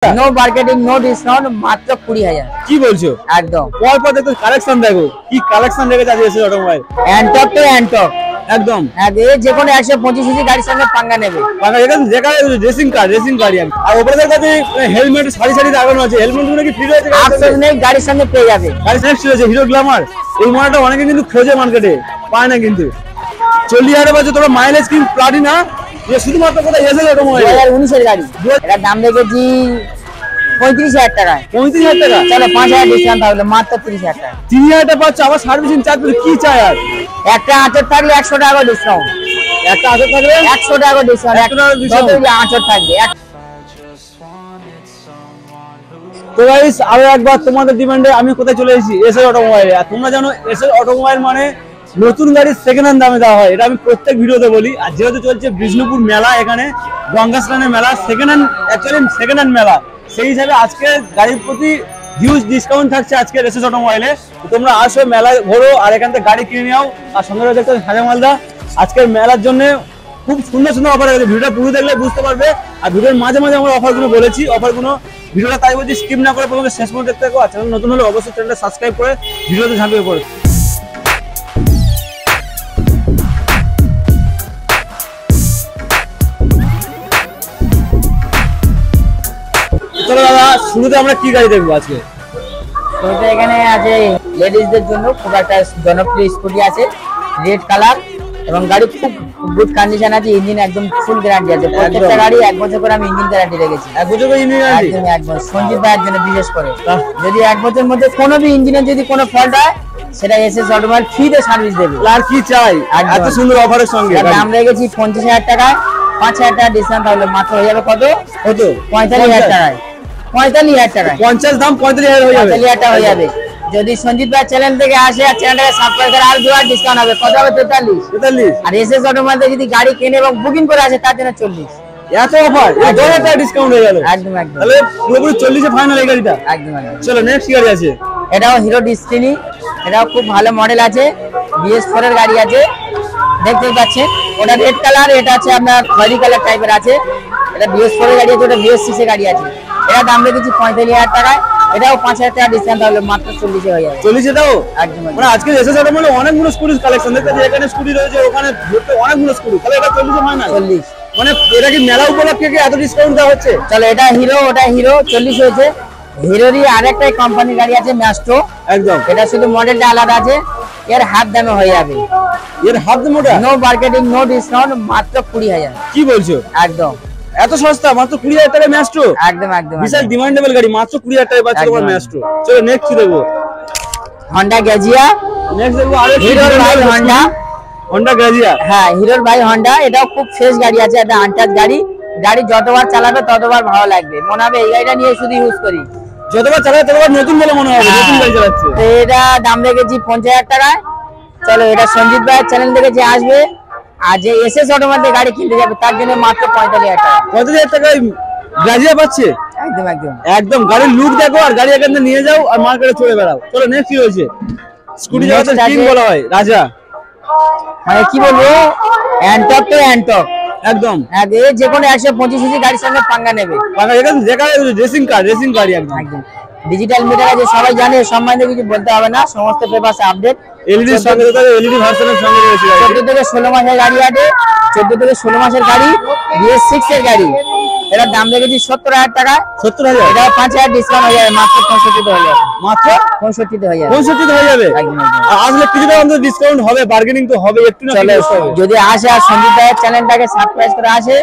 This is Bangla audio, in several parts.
নো মার্কেটিং নো ডিসকাউন্ট মাত্র 20,000 কি বলছো একদম পর পর দেখো কালেকশন দেখো কি কালেকশন রেখেছে আজ এসে অটোমোবাইল অ্যান্টক তো অ্যান্টক একদম যে কোনো 125 সিসি গাড়ির সঙ্গে পাঙ্গা নেবে মানে এটা যেখানে রেসিং গাড়ি আর ওপরের কাছে হেলমেট সারি সারি লাগানো আছে হেলমেট গুলো কি ফ্রি রয়েছে আফসোস নেই গাড়ির সঙ্গে পেয়ে যাবে গাড়ি নেক্সট রয়েছে হিরো গ্ল্যামার এই মডেলটা অনেকে কিন্তু খোঁজে মার্কেটে পায় না কিন্তু 40,000 বাজে তোমরা মাইলেজ কি প্লাটিনা যে শুধুমাত্র কোথায় এসে অটোমোবাইল 2019 এর গাড়ি এটা দাম রেখেছি 35,000 টাকায় 35,000 টাকা চলো 5,000 ডিসকাউন্ট থাকলে মাত্র 30,000 টাকা 3,000 টাকা পাচ্ছ আবার সার্ভিসিং চার্জ কি চাই আর একটা আঁচড় থাকলে 100 টাকা ডিসকাউন্ট একটা আঁচড় থাকলে 100 টাকা ডিসকাউন্ট 100 টাকা ডিসকাউন্ট আঁচড় থাকবে তো গাইস আরো একবার তোমাদের ডিমান্ডে আমি কোথায় চলে এসেছি এসএল অটোমোবাইলে আর তোমরা জানো এসএল অটোমোবাইল মানে নতুন গাড়ির সেকেন্ড হ্যান্ড দামে দেওয়া হয় এটা আমি প্রত্যেক ভিডিওতে বলি আর যেহেতু চলছে বিষ্ণুপুর মেলা এখানে গঙ্গা স্নানের মেলা সেকেন্ড হ্যান্ড মেলা সেই হিসাবে আজকে গাড়ির প্রতি হিউজ ডিসকাউন্ট থাকছে আজকে এসএল অটোমোবাইলে তোমরা আসো মেলায় ঘোরো আর এখান থেকে গাড়ি কিনে নাও আর সঙ্গে রয়েছে একটা হাজা মালদা আজকের মেলার জন্য খুব সুন্দর সুন্দর অফার আছে ভিডিওটা পুরো দেখলে বুঝতে পারবে আর ভিডিওর মাঝে মাঝে আমরা অফারগুলো বলেছি অফারগুলো ভিডিওটা তাই বলছি স্কিপ না করে প্রথমে শেষ পর্যন্ত দেখতে থাকো আর চ্যানেল নতুন হলে অবশ্যই চ্যানেলটা সাবস্ক্রাইব করে ভিডিওতে ঝাঁপিয়ে পড়ো চলো দাদা শুরুতে আমরা কি গাড়ি দেখবো আজকে তো এখানে আছে লেডিজদের জন্য খুব একটা জনপ্রিয় স্কুটি আছে রেড কালার এবং গাড়ি খুব গুড কন্ডিশন আছে ইঞ্জিন একদম ফুল গ্যারান্টি আছে প্রত্যেকটা গাড়ি 1 বছর করে আমি ইঞ্জিন গ্যারান্টি রেখেছি 1 বছর করে ইঞ্জিন গ্যারান্টি একদম 1 বছর সঞ্জিত ভাইয়ের জন্য বিশেষ করে যদি 1 বছরের মধ্যে কোনো भी ইঞ্জিনের যদি কোনো ফল্ট হয় সেটা এসএস অটোমোবাইল ফ্রিতে সার্ভিস দেবে আর কি চাই এত সুন্দর অফারের সঙ্গে দাম রেখেছি 50,000 টাকা 5,000 টাকা ডিসকাউন্ট তাহলে মাত্র হয়ে যাবে কত 45,000 টাকায় 45,000 টাকায় 50 দাম 45,000 হয়ে যাবে 45,000 টাকা হয়ে যাবে যদি সঞ্জিত ভাই চ্যানেল থেকে আসে আর চ্যানেলটাকে সাবস্ক্রাইব করে আর 2 ডিসকাউন্ট হবে কত হবে 43 আর এসএস অটোমোবাইলে যদি গাড়ি কিনে এবং বুকিং করে আসে তার জন্য 40 এত অফার 1000 টাকা ডিসকাউন্ট হয়ে গেল একদম তাহলে পুরোপুরি 40 এ ফাইনাল এই গাড়িটা একদম চলো নেক্সট গাড়ি আছে এটাও হিরো ডেস্টিনি এটাও খুব ভালো মডেল আছে BS4 এর গাড়ি আছে দেখতে পাচ্ছেন ওটা রেড কালার এটা আছে আপনার খয়েরি কালার টাইপের আছে এটা BS4 এর গাড়ি আছে ওটা BS6 এর গাড়ি আছে এটা দাম রেখেছি 45,000 টাকায় এটাও 5,000 টাকা ডিসকাউন্ট তাহলে মাত্র 40 এ হয়ে যাবে 40 এটাও একদম মানে আজকে এসএস অটোমোবাইলে অনেকগুলো স্কুটি কালেকশন দেখতে যে এখানে স্কুটি রয়েছে ওখানে ঘুরতে অনেকগুলো স্কুটি তাহলে এটা 40 এ ফাইনাল 40 মানে এটা কি মেলা উপলক্ষে কি এত ডিসকাউন্ট দেওয়া হচ্ছে চলো এটা হিরো ওটা হিরো 40 হয়েছে হিরোরই আরেকটাই কোম্পানি গাড়ি আছে ম্যাস্ট্রো একদম এটা শুধু মডেলটা আলাদা আছে এর হাফ দামে হয়ে যাবে এর হাফ দাম ওটা নো মার্কেটিং নো ডিসকাউন্ট মাত্র 20,000 কি বলছো একদম এত সস্তা মাত্র 20,000 টাকা ম্যাস্ট্রো একদম একদম বিশাল ডিমান্ডেবল গাড়ি মাত্র 20,000 টাকায় পাচ্ছ তোমার ম্যাস্ট্রো চলো নেক্সট কি দেখবো হন্ডা গ্যাজিয়া নেক্সট দেখবো আরে হিরোর ভাই হন্ডা গ্যাজিয়া হ্যাঁ হিরোর ভাই হন্ডা এটাও খুব ফ্রেশ গাড়ি আছে এটা আনটাচ গাড়ি যতবার চালাবে ততবার ভালো লাগবে মনে হবে এই গাড়িটা নিয়ে শুধু ইউজ করি যতবার চালাবে ততবার নতুন বলে মনে হবে নতুন গাড়ি চালাচ্ছে তো এটা দাম রেখেছি 50,000 টাকায় চলো এটা সঞ্জিত ভাইয়ের চ্যানেল থেকে যে আসবে আর যে এসএস অটোমোবাইলে গাড়ি কিনতে যাবে তার জন্য মাত্র 45,000 টাকা 45,000 টাকায় গ্যাজিয়া পাচ্ছে একদম একদম একদম গাড়ির লুক দেখো আর গাড়ি এখান থেকে নিয়ে যাও আর মার্কেটে চলে বেড়াও চলো নেক্সট কি হয়েছে স্কুটি জগতের কিং বলা হয় রাজা মানে কি বলবো অ্যান্টক তো অ্যান্টক একদম যে কোনো 125 সিসি গাড়ির সঙ্গে পাঙ্গা নেবে যেখানে রেসিং গাড়ি একদম একদম ডিজিটাল মিটার আছে সবাই জানে সম্বন্ধে কিছু বলতে হবে না সমস্ত পেপারস আপডেট এলইডি সঙ্গে এলইডি ভার্সনের সঙ্গে রয়েছে 14 থেকে 16 মাসের গাড়ি আছে 14 থেকে 16 মাসের গাড়ি BS6 এর গাড়ি এর দাম রেখেছি 70,000 টাকা 70,000 এটা 5,000 ডিসকাউন্ট হয়ে যাবে মাত্র 65 তে হয়ে যাবে মাত্র 65 তে হয়ে যাবে 65 তে হয়ে যাবে একদম আর আসলে কিছুটা অন্তত ডিসকাউন্ট হবে বার্গেনিং তো হবে একটু না যদি আসে আর সঞ্জিত ভাইয়ের চ্যানেলটাকে সাবস্ক্রাইব করে আসে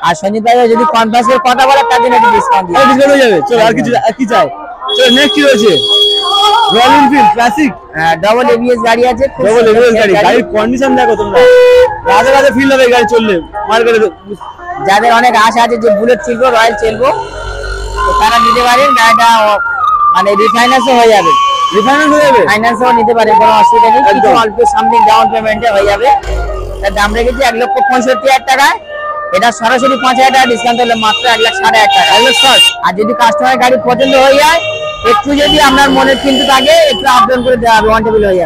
আর সঞ্জিত ভাই যদি কনফারেন্স করে কথা বলে তার জন্য একটু ডিসকাউন্ট দিই ডিসকাউন্ট হয়ে যাবে চলো আর কি চাই চলো নেক্সট কি রয়েছে royal Enfield classic double ABS গাড়ি আছে ডাবল এবিএস গাড়ি গাড়ির কন্ডিশন দেখো তোমরা রাজা ফিল হবে গাড়ি চললে মার্কেটে যাদের অনেক আশা আছে যে বুলেট চলবো রয়্যাল চলবো তো তারা নিতে পারেন গাড়িটা মানে রিফাইন্যান্সও হয়ে যাবে ফাইন্যান্সও নিতে পারেন কোনো অসুবিধা নেই কিছু অল্প সামথিং ডাউন পেমেন্টে হয়ে যাবে তার দাম রেখেছি 1,65,000 টাকা এটা সরাসরি 5,000 টাকা ডিসকাউন্ট হলে মাত্র 1,60,000 টাকা 1,60,000 আর যদি কাস্টমারের গাড়ি পছন্দ হয়ে যায় একটু যদি আপনার মনের চিন্তা থাকে একটু আপডেট করে দেওয়া হবে ওয়ান টেবিল হয়ে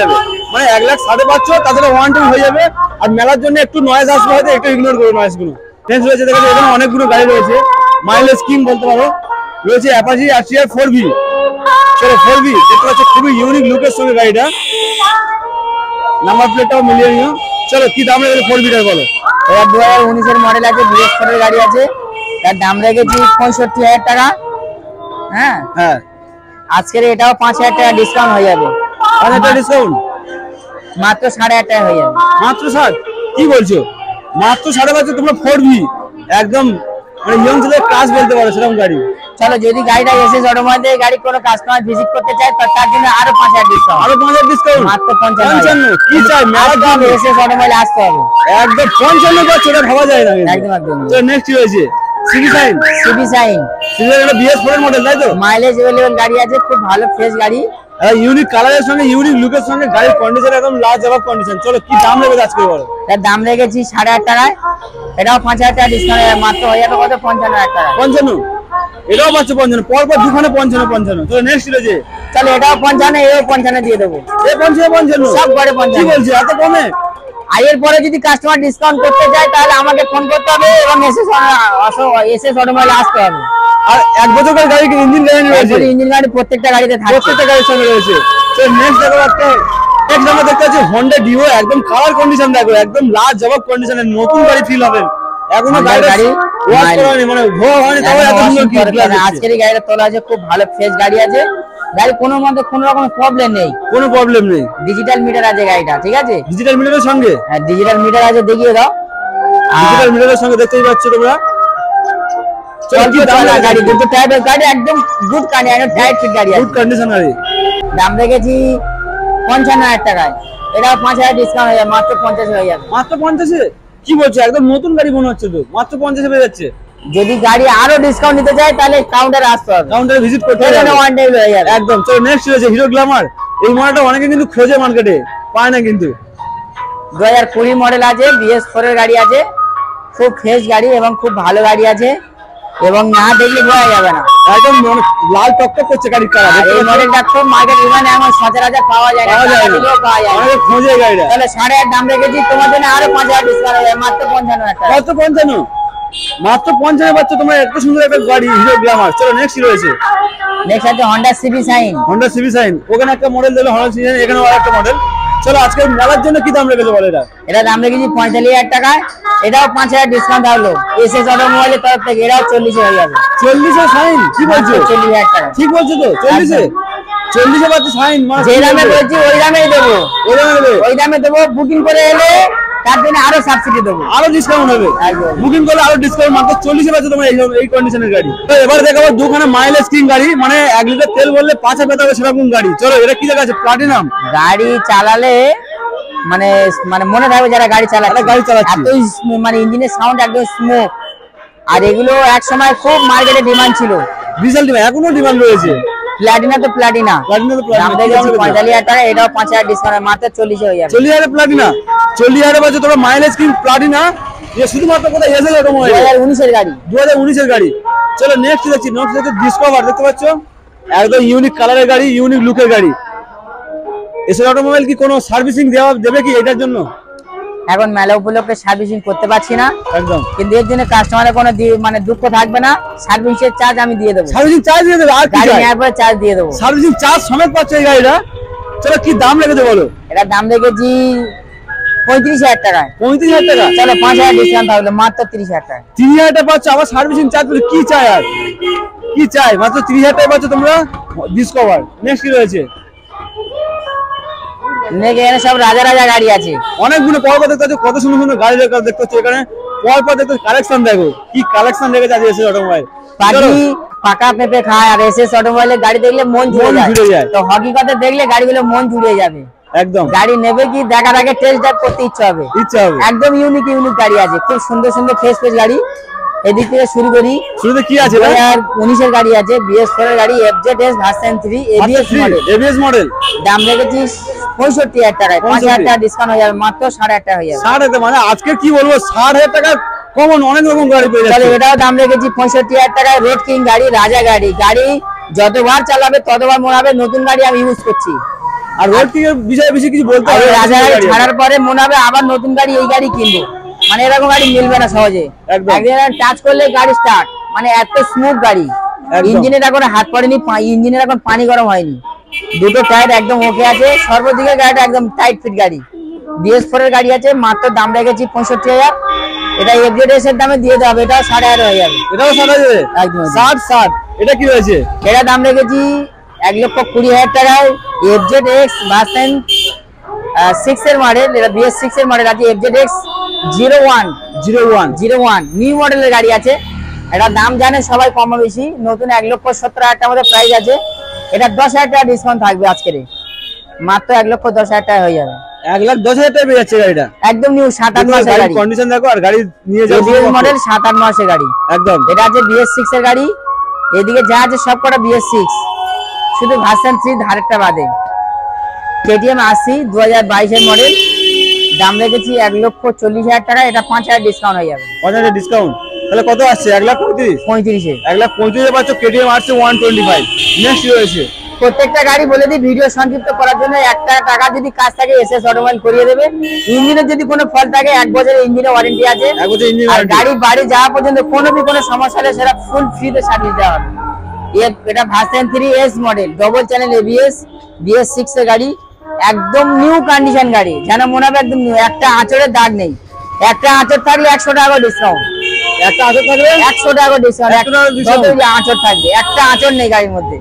যাবে মানে 1,60,000 পাচ্ছ তাহলে ওয়ান টেবিল হয়ে যাবে আর মেলার জন্য একটু নয়েজ আসবে হয়তো একটু ইগনোর করো নয়েজ গুলো নেক্সট রয়েছে দেখো এখানে অনেকগুলো গাড়ি রয়েছে মাইলেজ কিং বলতে পারো। রয়েছে অ্যাপাচি RTR 4V। চলো 4V দেখতে পাচ্ছ, খুবই ইউনিক লুকের সঙ্গে গাড়িটা, নাম্বার প্লেটটাও মিলিয়ে নিও। চলো কি দাম রেখেছে 4V-টার বলো। এটা 2019 এর মডেল আছে, BS4 এর গাড়ি আছে, তার দাম রেখেছি 65,000 টাকা। হ্যাঁ হ্যাঁ, আজকের এটাও 5,000 টাকা ডিসকাউন্ট হয়ে যাবে। 5,000 টাকা ডিসকাউন্ট, মাত্র 8,500 টাকা হয়ে যাবে। মাত্র 60? কি বলছো, মাত্র 5,500 তোমরা 4V একদম মানে ইয়ং ছেলের ক্লাস বলতে পারো সেরকম গাড়ি। চলো যদি গাড়িটা এসএস অটোমোবাইল গাড়ি কোনো কাস্টমার ভিজিট করতে চায় তার জন্য আরো 5,000 ডিসকাউন্ট। আরো 5,000 ডিসকাউন্ট, মাত্র 55। কি চাই এসএস অটোমোবাইল আসতে হবে। একদম 55 পাচ্ছ, এটা ভাবা যায় না। একদম একদম। তো নেক্সট কি হয়েছে? CB sign. সিবি সাইন এটা BS4 এর মডেল, তাই তো? মাইলেজ अवेलेबल গাড়ি আছে, খুব ভালো ফ্রেশ গাড়ি, ইউনিক কালারের সঙ্গে ইউনিক লুকের সঙ্গে গাড়ির কন্ডিশন একদম লাজবাব কন্ডিশন। চলো কি দাম রেখেছে আজকে বলো। এর দাম রেখেছি 8,500 টাকায়, এটাও 5,000 টাকা ডিসকাউন্ট মাত্র হয়ে যাবে কত 55,000 টাকা। 55? এটাও পাচ্ছ 55, পরপর দুখানে 55। চলো নেক্সট রয়েছে। চলো এটাও 55, এও 55 দিয়ে দেবো। এই 55 সব করে 55। কি বলছিস এত কমে? এর পরে যদি কাস্টমার ডিসকাউন্ট করতে চায় তাহলে আমাকে ফোন করতে হবে এবং এসএস অটোমোবাইল আসতে হবে। আর 1 বছরের গাড়ি কি ইঞ্জিন গ্যারান্টি রয়েছে? ইঞ্জিন গাড়ি প্রত্যেকটা গাড়িতে থাকে, প্রত্যেকটা গাড়ির সঙ্গে রয়েছে। তো নেক্সট দেখো একটা, নেক্সট আমরা দেখতে পাচ্ছি Honda Dio, একদম কালার কন্ডিশন দেখো, একদম লাজবাব কন্ডিশনে নতুন গাড়ি ফিল হবে। এখনো গাড়ি ওয়াশ করা হয়নি, মানে ধোয়া হয়নি, তাও এত সুন্দর কি আজকের এই গাড়িটা তোলা আছে, খুব ভালো ফ্রেশ গাড়ি আছে, গাড়ি কোনো মধ্যে কোনো রকম প্রবলেম নেই, কোনো প্রবলেম নেই। ডিজিটাল মিটার আছে গাড়িটা, ঠিক আছে? ডিজিটাল মিটারের সঙ্গে? হ্যাঁ ডিজিটাল মিটার আছে, দেখিয়ে দাও। ডিজিটাল মিটারের সঙ্গে দেখতেই পাচ্ছ তোমরা। গাড়ি কিন্তু টায়ার গাড়ি একদম গুড কন্ডিশন, টায়ার ফিট গাড়ি আছে, গুড কন্ডিশন গাড়ি। দাম রেখেছি 55,000 টাকায়, এটা 5,000 ডিসকাউন্ট হয়ে যাবে, মাত্র 50 হয়ে যাবে। মাত্র 50-এ? কি বলছো, একদম নতুন গাড়ি মনে হচ্ছে তো, মাত্র 50-এ পেয়ে যাচ্ছে। যদি গাড়ি আরো ডিসকাউন্ট নিতে চায় তাহলে কাউন্টারে আসতে হবে, কাউন্টারে ভিজিট করতে হবে, ওয়ান ডে হয়ে যাবে একদম। চলো নেক্সট রয়েছে হিরো গ্ল্যামার। এই মডেলটা অনেকে কিন্তু খোঁজে, মার্কেটে পায় না কিন্তু। 2020 মডেল আছে, BS4 এর গাড়ি আছে, খুব ফ্রেশ গাড়ি এবং খুব ভালো গাড়ি আছে, এবং না দেখলে বোঝা যাবে না, একদম লাল টকটক করছে গাড়ির কালার। এই মডেলটা খুব মার্কেট ইভেন এখন সচরাচর পাওয়া যায় না, অনেকে খোঁজে গাড়িটা। তাহলে 8,500 দাম রেখেছি, তোমার জন্য আরো 5,000 ডিসকাউন্ট হয়ে যাবে, মাত্র 55,000 টাকা। মাত্র 55? মাত্র 55-এ পাচ্ছ তোমরা এত সুন্দর একটা গাড়ি হিরো গ্ল্যামার। চলো নেক্সট রয়েছে। নেক্সট আছে Honda CB Shine। Honda CB Shine, ওখানে একটা মডেল দিলো, Honda CB Shine এখানেও আরেকটা মডেল। চলো আজকে মেলার জন্য কি দাম রেখেছে বলো এটা? এটা দাম রেখেছি 45,000 টাকায়, এটাও 5,000 ডিসকাউন্ট হলো এসএস অটোমোবাইলের তরফ থেকে, এটাও 40 হয়ে যাবে। 40-এ Shine? কি বলছো? 40,000 টাকা। ঠিক বলছো তো? 40-এ? 40-এ পাচ্ছ Shine? যে দামে বলছি ওই দামেই দেবো, ওই দামে দেবে? ওই দামে দেবো, বুকিং করে এলে তার জন্য আরো সাবসিডি দেবো, আরো ডিসকাউন্ট হবে। একদম। বুকিং করলে আরো ডিসকাউন্ট, মাত্র 40-এ পাচ্ছ তোমরা এই কন্ডিশনের গাড়ি। তো এবার দেখাবো দুখানে মাইলেজ কিং গাড়ি, মানে 1 লিটার তেল বললে 5 পেতে হবে সেরকম গাড়ি। চলো এটা কি দেখা আছে? প্লাটিনাম। গাড়ি চালালে মানে মানে মনে থাকবে যারা গাড়ি চালাচ্ছে, গাড়ি চালাচ্ছে, এত মানে ইঞ্জিনের সাউন্ড একদম স্মুথ। আর এগুলো এক সময় খুব মার্কেটে ডিমান্ড ছিল, ডিজেল ডিমান্ড, এখনো ডিমান্ড রয়েছে। প্লাটিনা তো প্লাটিনা, দাম রেখেছি 45,000 টাকা, এটাও 5,000 ডিসকাউন্ট, মাত্র 40 হয়ে যাবে। 40,000 প্লাটিনা? 40,000 বাজে তোমরা মাইলেজ কিং প্লাটিনা, যে শুধুমাত্র কোথায় এসএস অটোমোবাইল, 2019 এর গাড়ি, 2019 এর গাড়ি। চলো নেক্সট দেখছি, নেক্সট দেখছি ডিসকভার। দেখতে পাচ্ছ একদম ইউনিক কালারের গাড়ি, ইউনিক লুকের গাড়ি। এসএস অটোমোবাইল কি কোনো সার্ভিসিং দেবে কি এটার জন্য? এখন মেলা উপলক্ষে সার্ভিসিং করতে পারছি না একদম, কিন্তু এর জন্য কাস্টমারের কোনো মানে দুঃখ থাকবে না, সার্ভিসের চার্জ আমি দিয়ে দেবো, সার্ভিসিং চার্জ দিয়ে দেবে। আর কি গাড়ি চাই? নেওয়ার পরে চার্জ দিয়ে দেবো, সার্ভিসিং চার্জ সমেত পাচ্ছ এই গাড়িটা। চলো কি দাম রেখেছে বলো? এটার দাম রেখেছি 35,000 টাকায়। 35,000 টাকা? চলো 5,000 ডিসকাউন্ট থাকলো, মাত্র 30,000 টাকা। 30,000 টাকা পাচ্ছ, আবার সার্ভিসিং চার্জ কি চাই? আর কি চাই? মাত্র 30,000 টাকা পাচ্ছ তোমরা ডিসকভার। নেক্সট কি রয়েছে? এখানে সব রাজা রাজা গাড়ি আছে, অনেকগুলো পরপর দেখতে পাচ্ছ, কত সুন্দর সুন্দর গাড়ি দেখতে পাচ্ছ এখানে। পরপর দেখতে কালেকশন দেখো, কি কালেকশন রেখেছে আজ এসএস অটোমোবাইল। পাখি পাকা পেঁপে খায়, আর এসএস অটোমোবাইলের গাড়ি দেখলে মন জুড়ে যায়, তো হকিকতে দেখলে গাড়িগুলো মন জুড়ে যাবে। একদম, গাড়ি নেবে কি দেখার আগে টেস্ট ড্রাইভ করতে ইচ্ছা হবে। একদম ইউনিক ইউনিক গাড়ি আছে, খুব সুন্দর সুন্দর ফ্রেশ ফ্রেশ গাড়ি। এদিক থেকে শুরু করি, শুরুতে কি আছে? 2019 এর গাড়ি আছে, BS4 এর গাড়ি, FZS ভার্সন 3 ABS মডেল, দাম রেখেছি 65,000 টাকায়, 5,000 টাকা ডিসকাউন্ট হয়ে যাবে, মাত্র 8,500 টাকা হয়ে যাবে। 60,000 মানে আজকে কি বলবো, 60,000 টাকা কমন অনেক রকম গাড়ি পেয়ে যাচ্ছে। এটাও দাম রেখেছি 65,000 টাকায়, রোড কিং গাড়ি, রাজা গাড়ি। গাড়ি যতবার চালাবে ততবার মনে হবে নতুন গাড়ি আমি ইউজ করছি। আর রোড কিং এর বিষয়ে বেশি কিছু বলতে হবে, রাজা গাড়ি ছাড়ার পরে মনে হবে আবার নতুন গাড়ি, এই গাড়ি কিনবো, মানে এরকম গাড়ি মিলবে না সহজে। একদিন টাচ করলে গাড়ি স্টার্ট, মানে এত স্মুথ গাড়ি, একদম। ইঞ্জিনের এখন হাত পড়েনি, ইঞ্জিনের এখন পানি গরম হয়নি, দুটো টায়ার একদম ওকে আছে, সর্বদিকে গাড়িটা একদম টাইট ফিট গাড়ি। BS4 এর গাড়ি আছে, মাত্র দাম রেখেছি 65,000। এটা FZS এর দামে দিয়ে দেওয়া হবে, এটা 11,500 হয়ে যাবে। এটাও 60,000 একদম 60। এটা কি রয়েছে? এটা দাম রেখেছি 1,20,000 টাকায়। FZX ভার্সন 6 এর মডেল, এটা BS6 এর মডেল আছে, FZX 01 নিউ মডেলের গাড়ি আছে। এটা দাম জানে সবাই কম বেশি, নতুন 1,70,000 টাকার মধ্যে প্রাইস আছে। এটা 10,000 টাকা ডিসকাউন্ট থাকবে আজকের, মাত্র 1,10,000 টাকা হয়ে যাবে। 1,10,000 টাকা পেয়ে যাচ্ছে গাড়িটা, একদম নিউ 7-8 মাসের গাড়ি, কন্ডিশন দেখো আর গাড়ি নিয়ে যাও মডেল 7-8 মাসের গাড়ি একদম। এটা আছে BS6 এর গাড়ি, এদিকে যা আছে সব কটা BS6, শুধু ভার্সন 3 ধারেরটা বাদে। KTM 80 2022 এর মডেল, দাম রেখেছি 1,40,000 টাকা, এটা 5,000 ডিসকাউন্ট হয়ে যাবে। 5,000 ডিসকাউন্ট, তাহলে কত আসছে? 1,35,000 35-এ 1,35,000 পাচ্ছ। KTM আসছে 125। নেক্সট রয়েছে প্রত্যেকটা গাড়ি বলে দিই ভিডিও সংক্ষিপ্ত করার জন্য, 1 টাকা যদি কাজ থাকে SS অটোমোবাইল করিয়ে দেবে। ইঞ্জিনের যদি কোনো ফল্ট থাকে 1 বছরের ইঞ্জিনের ওয়ারেন্টি আছে, 1 বছর ইঞ্জিন আর গাড়ি বাড়ি যাওয়া পর্যন্ত কোনো সমস্যা হলে সেটা ফুল ফ্রিতে সার্ভিস দেওয়া হবে। এটা version 3S model, double channel ABS, BS6 এর গাড়ি, একদম নিউ কন্ডিশন গাড়ি, যেন মনে হবে একদম নিউ। একটা আঁচড়ের দাগ নেই, একটা আঁচড় থাকলে 100 টাকা ডিসকাউন্ট, একটা আঁচড় থাকলে 100 টাকা ডিসকাউন্ট, 100 টাকা discount। আঁচড় থাকবে, একটা আঁচড় নেই গাড়ির মধ্যে।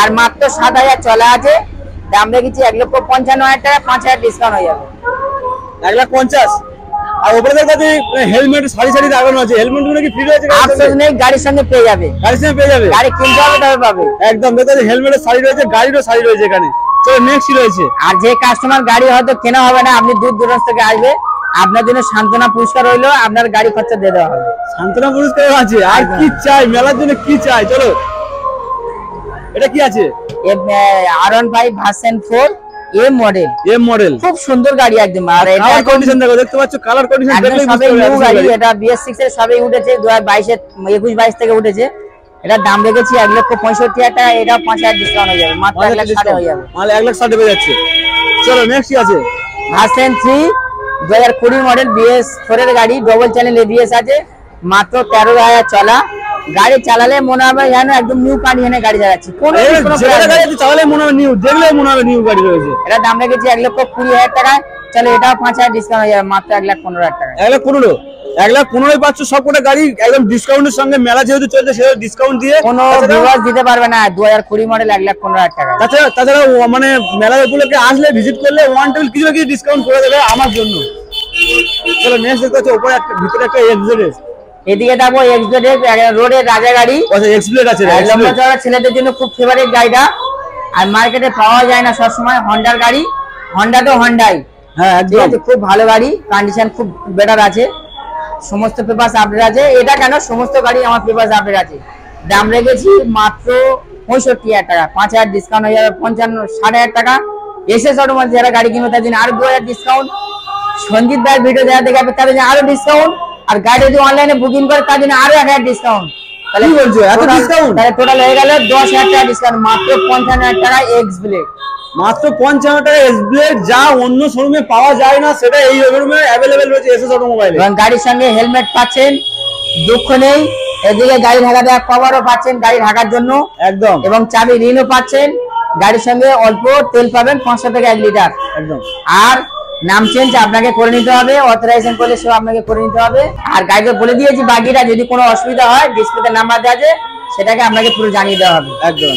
আর মাত্র 7,000 চলা আছে, দাম রেখেছি 1,55,000 টাকা, 5,000 ডিসকাউন্ট হয়ে যাবে। 1,50,000। আর ওপরে দেখো যে হেলমেট সারি লাগানো আছে, হেলমেট গুলো কি ফ্রি রয়েছে? আফসোস নেই, গাড়ির সঙ্গে পেয়ে যাবে, গাড়ির সঙ্গে পেয়ে যাবে, গাড়ি কিনতে হবে তবে পাবে। একদম। দেখো যে হেলমেটের শাড়ি রয়েছে, গাড়িরও শাড়ি রয়েছে এখানে। চলো নেক্সট কি রয়েছে? আর যে কাস্টমার গাড়ি হয়তো কেনা হবে না, আপনি দূর দূরান্ত থেকে আসবে, আপনার জন্য সান্ত্বনা পুরস্কার রইলো, আপনার গাড়ি খরচা দিয়ে দেওয়া হবে। সান্ত্বনা পুরস্কার আছে, আর কি চাই মেলার জন্য? কি চাই? চলো এটা কি আছে? R15 ভার্সন 4 মডেল, মডেল, খুব সুন্দর গাড়ি একদম। আর এটা কালার কন্ডিশন দেখো, দেখতে পাচ্ছ কালার কন্ডিশন একদম দেখলেই সবে বুঝতে নিউ পারবে। গাড়ি, এটা BS6 এর সবে উঠেছে 2022 থেকে উঠেছে। এটা দাম রেখেছি 1,65,000 টাকা, এটা 5,000 ডিসকাউন্ট হয়ে যাবে, মাত্র 1,60,000 হয়ে যাবে। মানে 1,60,000 পেয়ে যাচ্ছে। চলো নেক্সট কি আছে? ভার্সন 3 2020 মডেল, BS4 এর গাড়ি, ডবল চ্যানেল ABS আছে, মাত্র 13,000 চলা। গাড়ি চালালে মনে হবে যেন একদম নিউ কন্ডিশনে গাড়ি চালাচ্ছি, কোনো গাড়ি চালালে মনে হবে নিউ, দেখলে মনে হবে নিউ গাড়ি রয়েছে। এটা দাম রেখেছি 1,20,000 টাকা, চলো এটাও 5,000 ডিসকাউন্ট হয়ে যাবে, মাত্র 1,15,000 টাকা। 1,15,000 1,15,000 পাচ্ছ সবকটা গাড়ি একদম ডিসকাউন্টের সঙ্গে। মেলা যেহেতু চলছে সেহেতু ডিসকাউন্ট দিয়ে কোনো ভিউয়ার্স দিতে পারবে না। 2020 মডেল 1,15,000 টাকা। তাছাড়া মানে মেলাগুলোকে আসলে ভিজিট করলে ওয়ান টেবিল কিছু না কিছু ডিসকাউন্ট করে দেবে আমার জন্য। চলো নেক্সট দেখতে হচ্ছে উপরে একটা, ভিতরে একটা XZS, এদিকে দেখো XZS রোডের রাজা গাড়ি, আচ্ছা এক্সপ্লেড আছে, লম্বা চওড়া ছেলেদের জন্য খুব ফেভারিট গাড়িটা, আর মার্কেটে পাওয়া যায় না সবসময়। হন্ডার গাড়ি, হন্ডা তো হন্ডাই, হ্যাঁ ঠিক একদম আছে, খুব ভালো গাড়ি, কন্ডিশন খুব বেটার আছে, সমস্ত পেপারস আপডেট আছে। এটা কেন, সমস্ত গাড়ি আমার পেপারস আপডেট আছে। দাম রেখেছি মাত্র 65,000 টাকা, 5,000 ডিসকাউন্ট হয়ে যাবে, 60,000 টাকা। SS অটোমোবাইল যারা গাড়ি কিনবে তার জন্য আরো 2,000 ডিসকাউন্ট। সঞ্জিত ভাইয়ের ভিডিও যারা দেখাবে তাদের জন্য আরো ডিসকাউন্ট, আর গাড়ি যদি অনলাইনে বুকিং করে তার জন্য আরো 1,000 ডিসকাউন্ট। কি বলছো, এত ডিসকাউন্ট? তাহলে টোটাল হয়ে গেল 10,000 টাকা ডিসকাউন্ট, মাত্র 55,000 টাকা X-Blade, মাত্র 55,000 টাকা X-Blade, যা অন্য শোরুমে পাওয়া যায় না সেটা এই শোরুমে अवेलेबल রয়েছে SS অটোমোবাইলে। এবং গাড়ির সঙ্গে হেলমেট পাচ্ছেন, দুঃখ নেই, এদিকে গাড়ি ঢাকা দেওয়া কভারও পাচ্ছেন গাড়ি ঢাকার জন্য একদম, এবং চাবি রিনও পাচ্ছেন। গাড়ির সঙ্গে অল্প তেল পাবেন 500 থেকে 1 লিটার একদম। আর নাম চেঞ্জ আপনাকে করে নিতে হবে, অথরাইজেশন করলে সেও আপনাকে করে নিতে হবে। আর গাড়িকে বলে দিয়েছি বাকিটা, যদি কোনো অসুবিধা হয় ডিসপ্লেতে নাম্বার দেওয়া আছে, সেটাকে আপনাকে পুরো জানিয়ে দেওয়া হবে। একদম।